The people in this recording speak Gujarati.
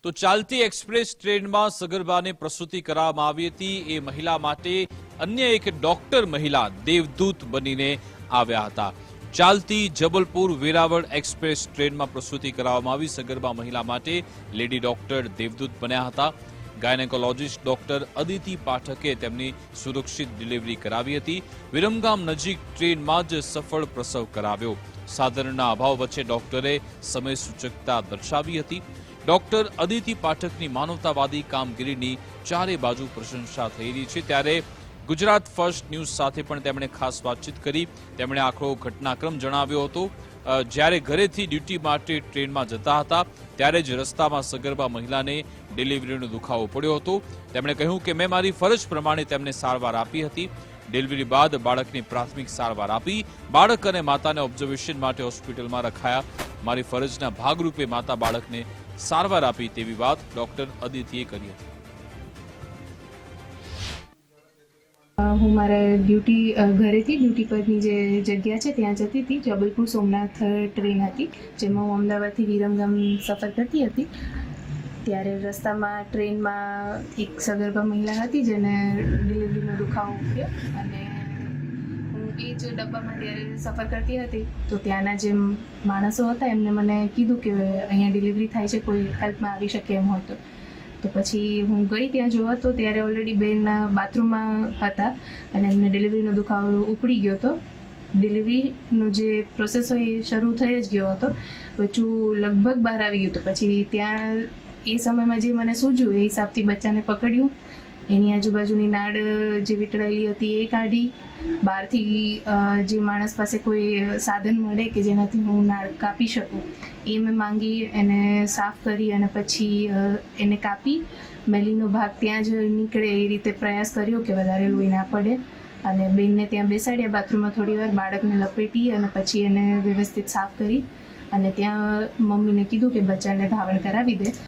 તો ચાલતી એક્સપ્રેસ ટ્રેનમાં સગર્ભાને પ્રસૂતિ કરાવવામાં આવી હતી। એ મહિલા માટે અન્ય એક ડોક્ટર મહિલા દેવદૂત બનીને આવ્યા હતા। ચાલતી જબલપુર વેરાવળ એક્સપ્રેસ ટ્રેનમાં પ્રસૂતિ કરાવવામાં આવી। સગર્ભા મહિલા માટે લેડી ડોક્ટર દેવદૂત બન્યા હતા। ગાયનેકોલોજીસ્ટ ડોક્ટર અદિતિ પાઠકે તેમની સુરક્ષિત ડિલિવરી કરાવી હતી। વિરમગામ નજીક ટ્રેનમાં જ સફળ પ્રસવ કરાવ્યો। સાધનના અભાવ વચ્ચે ડોક્ટરે સમય સૂચકતા દર્શાવી હતી। ડોક્ટર અદિતિ પાઠકની માનવતાવાદી કામગીરીની ચારે બાજુ પ્રશંસા થઈ રહી છે। ત્યારે ગુજરાત ફર્સ્ટ ન્યૂઝ સાથે પણ તેમણે ખાસ વાતચીત કરી। તેમણે આખો ઘટનાક્રમ જણાવ્યો હતો। જ્યારે ઘરેથી ડ્યુટી માટે ટ્રેનમાં જતા હતા ત્યારે જ રસ્તામાં સગર્ભા મહિલાને ડિલિવરીનો દુખાવો પડ્યો હતો। તેમણે કહ્યું કે મેં મારી ફરજ પ્રમાણે તેમને સારવાર આપી હતી। ડિલિવરી બાદ બાળકની પ્રાથમિક સારવાર આપી। બાળક અને માતાને ઓબ્ઝર્વેશન માટે હોસ્પિટલમાં રખાયા। મારી ફરજના ભાગરૂપે માતા બાળકને સારવાર આપી તેવી વાત ડોક્ટર અદિતિએ કરી હતી। હું મારા ઘરેથી ડ્યુટી પરની જે જગ્યા છે ત્યાં જતી હતી। જબલપુર સોમનાથ ટ્રેન હતી જેમાં હું અમદાવાદથી વિરમગામ સફર કરતી હતી। ત્યારે રસ્તામાં ટ્રેનમાં એક સગર્ભા મહિલા હતી જેને ડિલિવરીનો દુખાવો થયો અને હું એ જ ડબ્બામાં ત્યારે સફર કરતી હતી તો ત્યાંના જે માણસો હતા એમને મને કીધું કે અહીંયા ડિલિવરી થાય છે, કોઈ હેલ્પમાં આવી શકે એમ હોય તો પછી હું ગઈ ત્યાં જોવા તો ત્યારે ઓલરેડી બેનના બાથરૂમમાં હતા અને એમને ડિલિવરીનો દુખાવો ઉપડી ગયો હતો। ડિલિવરીનો જે પ્રોસેસ હોય એ શરૂ થઈ જ ગયો હતો। બચ્ચું લગભગ બહાર આવી ગયું હતું। પછી ત્યાં એ સમયમાં જે મને સૂઝ્યું એ હિસાબથી બચ્ચાને પકડ્યું, એની આજુબાજુની નાડ જે વીંટળાયેલી હતી એ કાઢી, બહારથી જે માણસ પાસે કોઈ સાધન મળે કે જેનાથી હું નાડ કાપી શકું એ મેં માંગી, એને સાફ કરી અને પછી એને કાપી મેલીનો ભાગ ત્યાં જ નીકળે એ રીતે પ્રયાસ કર્યો કે વધારે લોહી ના પડે અને બેનને ત્યાં બેસાડ્યા બાથરૂમમાં થોડી વાર, બાળકને લપેટી અને પછી એને વ્યવસ્થિત સાફ કરી અને ત્યાં મમ્મીને કીધું કે બચ્ચાને ધાવણ કરાવી દે।